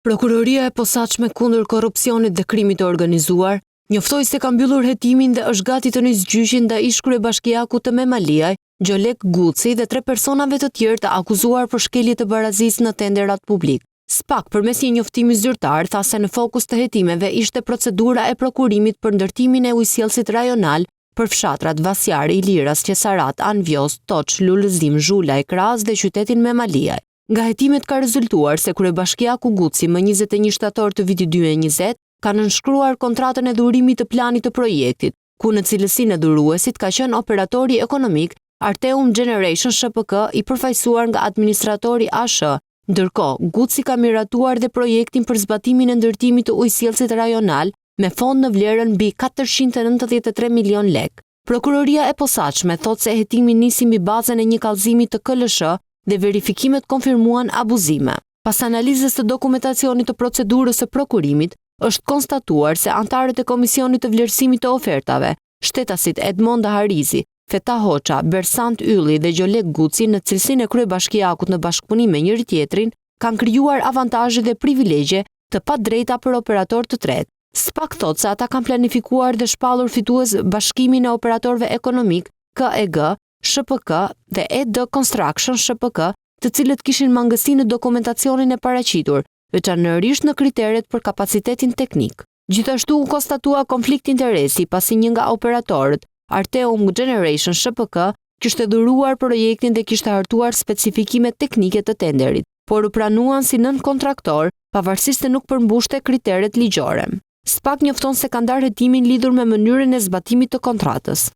Prokuroria e posaçme kundër korrupsionit dhe krimit të organizuar njoftoi se ka mbyllur hetimin dhe është gati të nisë gjyqin ndaj ish-kryebashkiakut të Memaliaj, Gjolek Guci dhe 3 personave të tjerë të akuzuar për shkelje të barazisë në tenderat publik. SPAK përmes një njoftimi zyrtar tha se në fokus të hetimeve ishte procedura e prokurimit për ndërtimin e ujësjellësit rajonal për fshatrat Vasjari, Iliras, Qesarat, Anvjoz, Toç, Lulëzim, Zhulaj, Kras dhe qytetin Memaliaj. Nga hetimet ka rezultuar se kryebashkiaku Guci më 21 shtator të vitit 2020 ka nënshkruar kontratën e dhurimit të planit të projektit, ku në cilësinë e dhuruesit ka qenë operatori ekonomik Arteum Generation SHPK i përfaqësuar nga administratori ASH. Ndërkohë, Guci ka miratuar dhe projektin për zbatimin e ndërtimit të ujësjellësit rajonal me fond në vlerën mbi 493 milion lek. Prokuroria e posaçme thotë se hetimi nisi mbi bazën e një kallëzimi të KLSH dhe verifikimet konfirmuan abuzime. Pas analizës të dokumentacionit të procedurës së prokurimit, është konstatuar se antarët e Komisionit të Vlerësimit të Ofertave, shtetasit Edmonda Harizi, Feta Hoqa, Bersant Ylli dhe Gjolek Guci në cilësinë e kryebashkiakut në bashkëpunim me njëri tjetrin, kanë krijuar avantazhe dhe privilegje të padrejta për operator të tretë. SPAK thotë se ata kanë planifikuar dhe shpallur fitues bashkimin e operatorëve ekonomik KEG, SHPK dhe ED Construction SHPK, të cilët kishin mangësi në dokumentacionin e paraqitur, veçanërisht në kriteret për kapacitetin teknik. Gjithashtu u konstatua konflikt interesi pasi një nga operatorët, Arteum Generation SHPK, kishte dhuruar projektin dhe kishte hartuar specifikimet teknike të tenderit, por u pranuan si nën kontraktor, pavarësisht se nuk përmbushte kriteret ligjore. SPAK njofton se ka ndarë hetimin lidhur me mënyrën e zbatimit të kontratës.